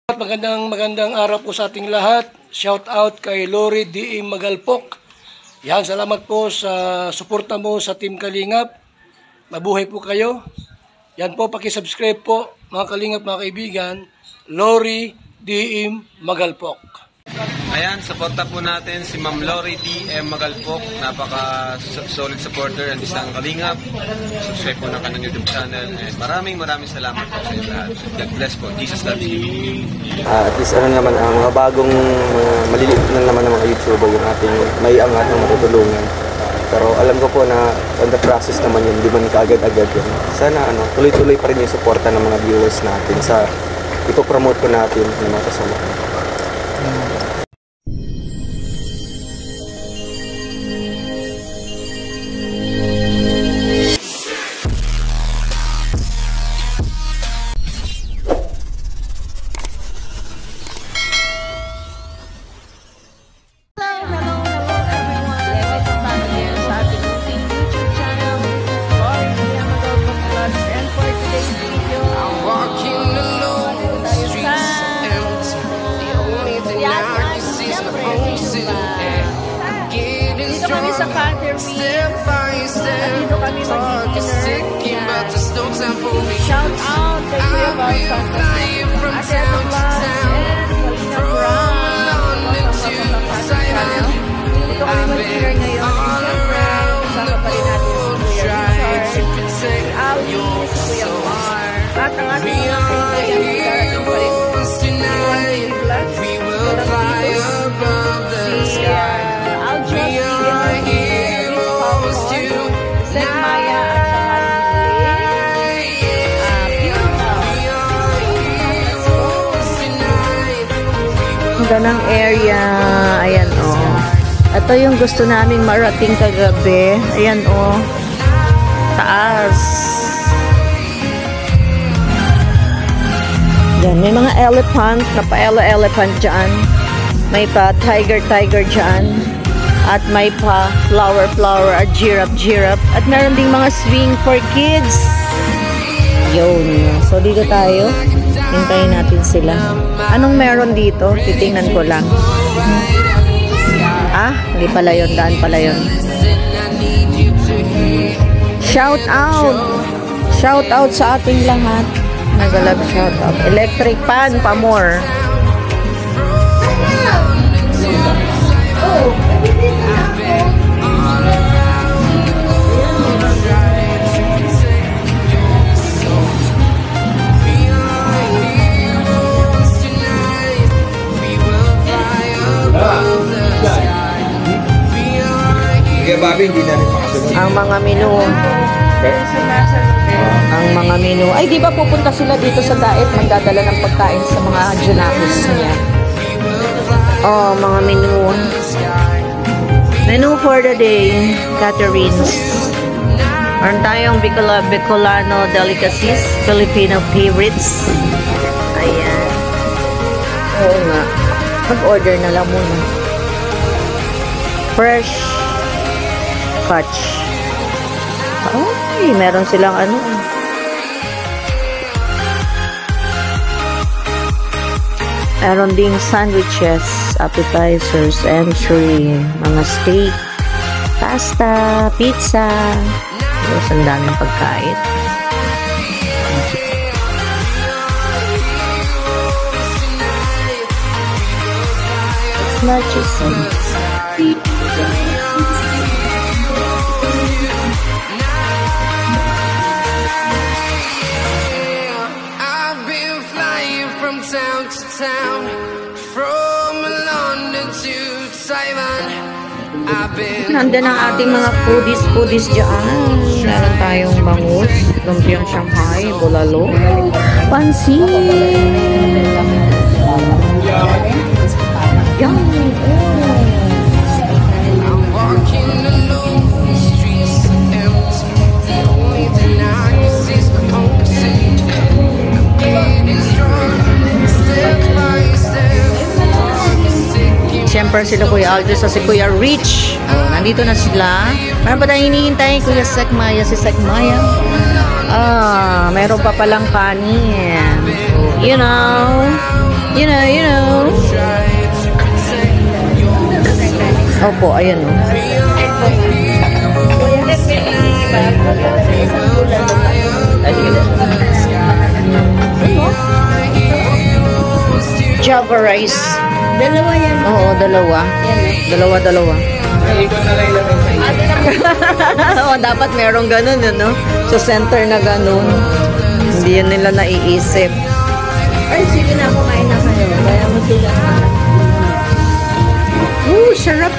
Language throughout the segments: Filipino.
Magandang araw po sa ating lahat. Shout out kay Lori D. Magalpok. Yan, salamat po sa suporta mo sa Team Kalingap. Mabuhay po kayo. Yan po, paki-subscribe po mga Kalingap, mga kaibigan. Lori D. Magalpok. Ayan, suporta po natin si Ma'am Lori D. Magalpok. Napaka-solid supporter and isang Kalingap. Subscribe po na kanyang YouTube channel. And maraming salamat po sa inyo lahat. God bless po. Jesus loves you. At least naman, ang mga bagong maliliit na naman ng mga YouTuber yung ating may angat ng matutulungan. Pero alam ko po na on the process naman yun, di man kaagad-agad yun. Sana tuloy-tuloy pa rin yung suporta ng mga viewers natin sa ipopromote po natin ng mga kasama. Sa Father Wheels. Dito kami mag-dinner. Shout out kay Kuya Balsa. Ate Atlas and Kalina Brown. Dito kami mag-dinner ngayon. Siyempre, kasama pa rin natin si Kuya Richard, si Ali, si Kuya Mar. At ang ating mga kaibigan, darating pa rin. Ng area, ayan ito yung gusto naming marating kagabi, ayan taas yan, may mga elephant, napa-elephant dyan, may pa tiger dyan, at may pa flower at giraffe, at meron ding mga swing for kids. Yun, so dito tayo, hintayin natin sila. Anong meron dito? Titingnan ko lang. Hindi pala yun. Daan pala yun. Shout out sa ating lahat. Nag-love shout out. Electric pan pa more. Ang mga menu. Ay, di ba pupunta sila dito sa diet, magdadala ng pagkain sa mga junakis niya. Mga menu. Menu for the day, Catherine's. Meron tayong Bicolano delicacies, Filipino favorites. Ayan. Oo nga. Mag-order na lang muna. Fresh catch. Ay, meron silang meron ding sandwiches, appetizers, entry, mga steak, pasta, pizza. Tapos ang daming pagkain. It's not just Nandiyan ang ating mga foodies dyan. Meron tayong bangus, lumpiang Shanghai, bulalo, pansit. Yan. Siyempre sila Kuya Aldous at si Kuya Rich. Nandito na sila. Meron pa tayong hinihintay? Kuya Sekmaya, si Sekmaya. Mayroon pa palang kanin. So, you know, You know. Opo, ayan o. Java rice. Dalawa yan. Oo, dalawa. Dalawa. Oh, dapat merong ganun, no? Sa center na ganun. Hindi yan nila naiisip. Ay, sige na, kumain na kayo. Kaya mo sila. Sarap.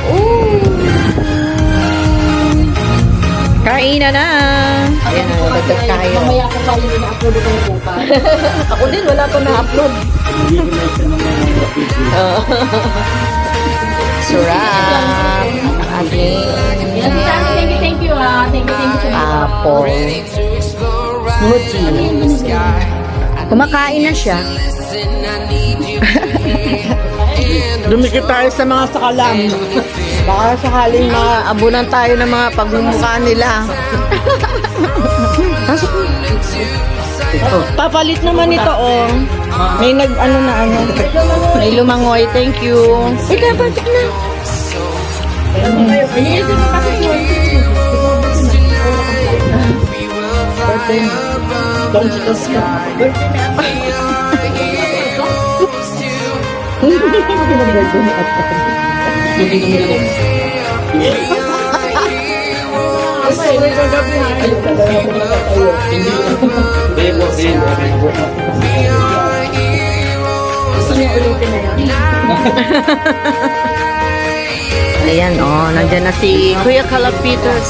Kain na. Ayan, dagdag tayo. Mamaya ko pa yung na-upload ko yung bukas. Ako din, wala pa na-upload. Sarap. Thank you. Thank you. Apple. Smoothie. Kumakain na siya. Dumikit tayo sa mga sakalam. Baka sakaling maabunan tayo ng mga pagmumukha nila. Papalit naman ito, oh. May may lumangoy. Thank you. Ika, pasok na. Ayan, oh, nandyan na si Kuya Kalapitos.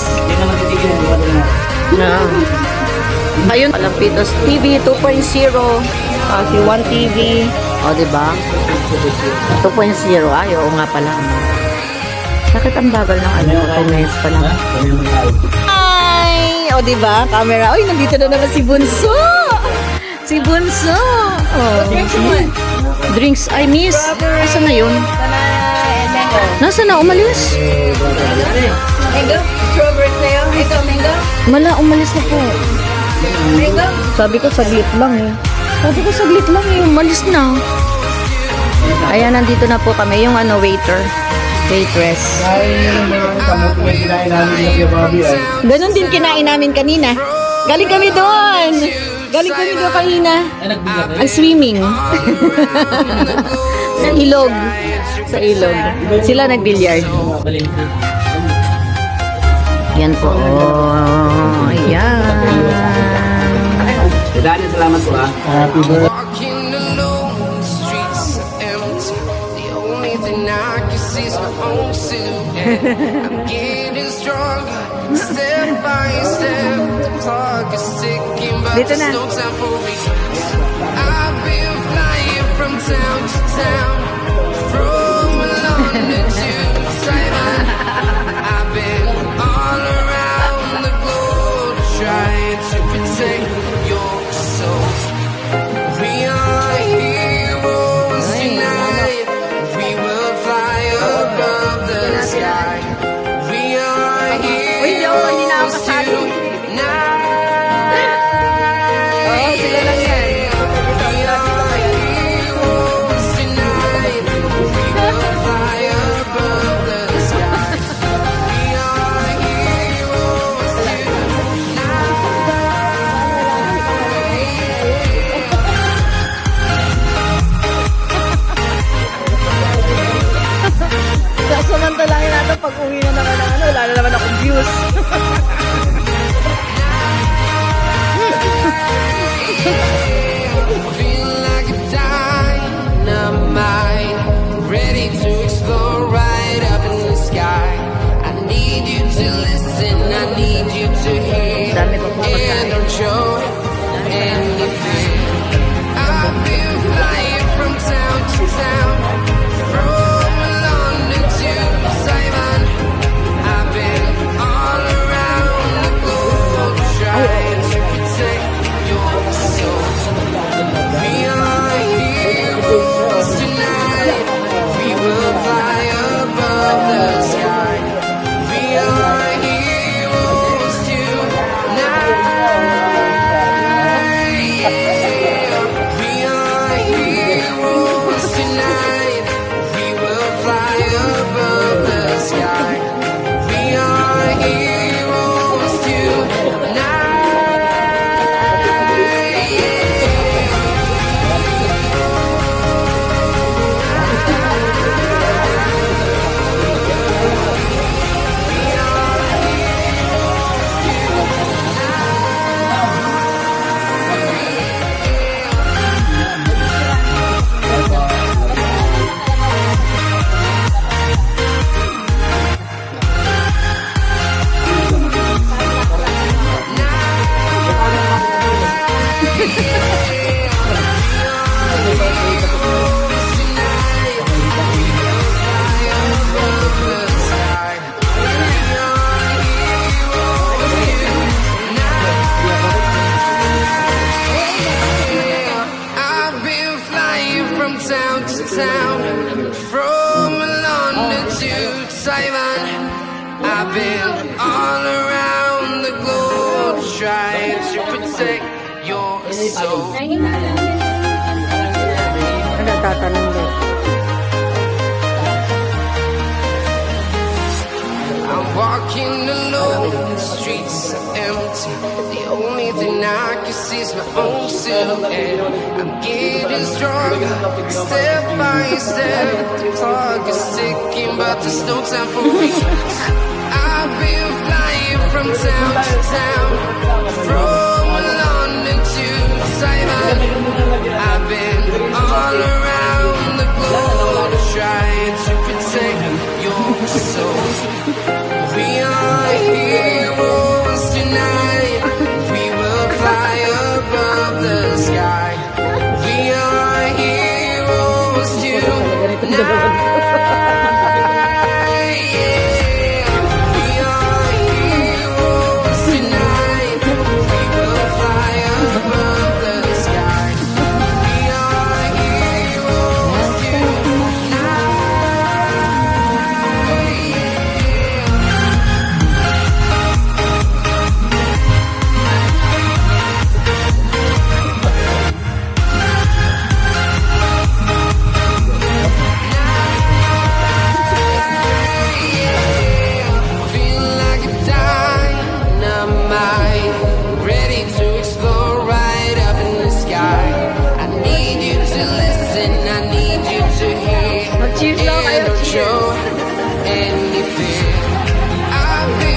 Ayun, Kalapitos TV 2.0. Si 1 TV. O, diba? 2.0. Ay, oo nga pala. Bakit ang bagal ng 2 minutes pa lang? Ay! O, diba? Camera. Ay, nandito na naman si Bunso! Si Bunso! Oh. Drinks. I miss. Asa na yun? Nasa na? Umalis? Mango? Strawberry sa'yo? Ito, mango? Mala, umalis na po. Mango? Sabi ko, saglit lang eh. Umalis na. Ayan, nandito na po kami. Yung waiter. Waitress. Ganon din kinain namin kanina. Galing kami doon kanina. Ang swimming. Sa ilog. Sila nagbilyard. Yan po. Oh, ayan. Daniel, salamat po ah. Happy birthday. Dito na. from town to town, from London to Taiwan. I've been all around the globe trying to protect your soul. Nagtatanong din. I'm walking alone, the streets are empty. The only thing I can see is my own silhouette. I'm getting stronger, step by step. The clock is ticking, but there's no time for me. I've been flying from town to town, from London to Taiwan. I've been all around the globe trying to protect your soul. We are heroes tonight. We will fly above the sky. We are heroes tonight. Cheers daw kayo, cheers.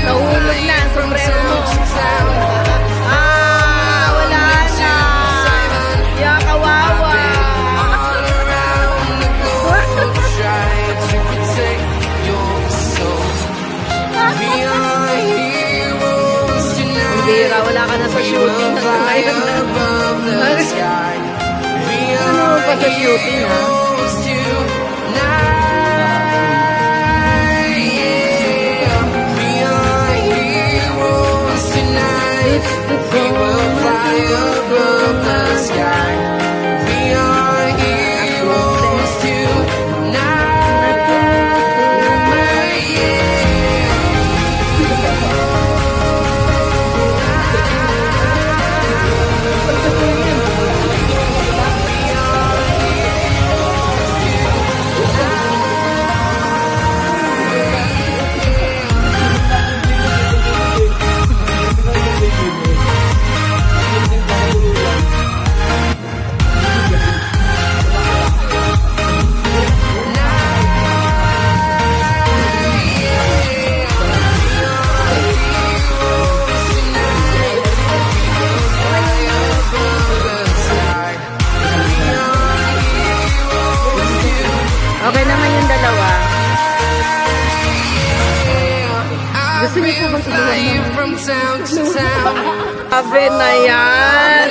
Nahulog na ang sombrero mo. Wala na. Ya, kawawa. Bira, wala ka na sa shooting na ngayon. Ano pa sa shooting, ha? We will fly above the sky. We are heroes tonight. Okay naman yung dalawa. Gusto niyo po bang tulungan mo? Sabi na yan.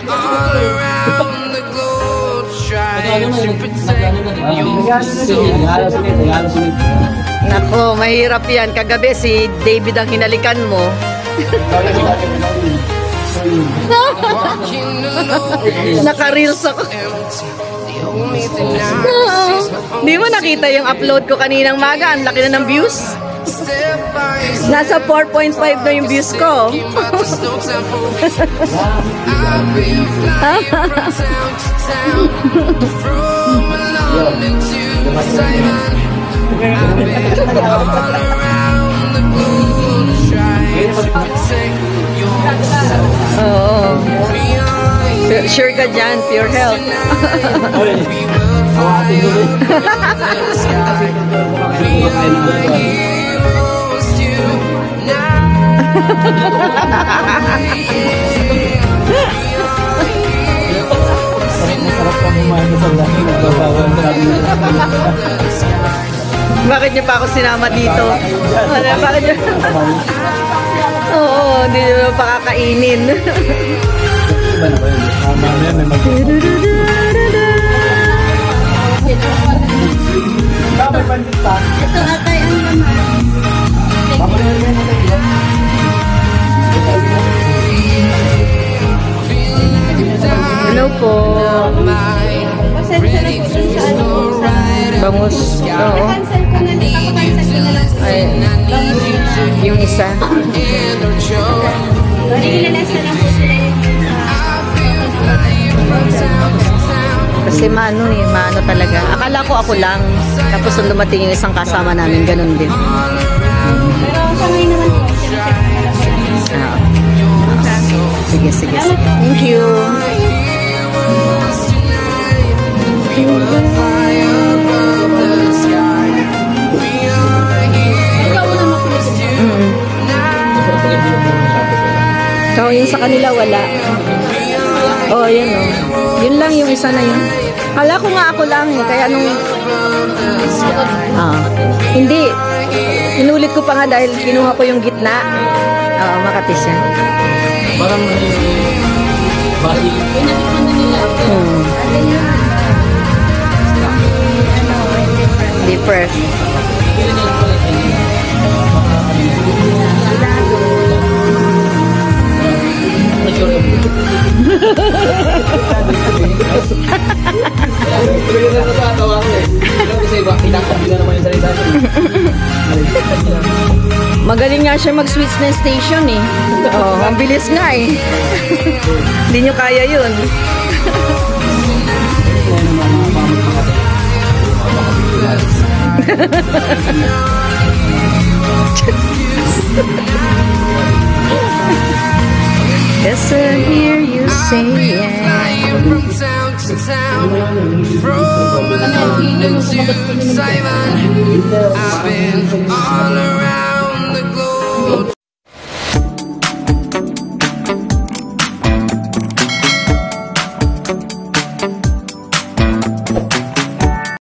All around the globe trying to protect your soul. Nako, mahirap yan. Kagabi si David ang hinalikan mo. Naka-reels ako. Di mo nakita yung upload ko kaninang maga? Ang laki na ng views. Nasa 4.5 na yung views ko. Oo. Sure ka dyan, pure health. Bakit niyo pa ako sinama dito? Bakit niyo? Oo, hindi niyo pa kakainin. Ito atay ang naman. Ano po. Pasensya na po dun sa ano sa... Bangus. Oo. Cancel ko na lang. Cancel ko na lang po. Ay, yung isa. Nililas na lang po sila yung... Kasi maano talaga. Akala ko ako lang. Tapos nung dumating yung isang kasama namin, ganun din. Pero sa ngayon naman po, sinaset ko na lang po. Sige, sige, sige. Thank you. Ikaw na makulit. So, yung sa kanila wala. Oh, yan oh. Yun lang yung isa na yun. Kala ko nga ako lang eh. Kaya nung... hindi. Inulit ko pa nga dahil kinuha ko yung gitna. Oo, Makati siya. Parang bali. Different. Magaling nga siya mag-switch na station eh. Oh, ang bilis nga eh. Hindi nyo kaya yun. Yes, I hear you saying. From town to town, from London to Taiwan, I've been all around the globe.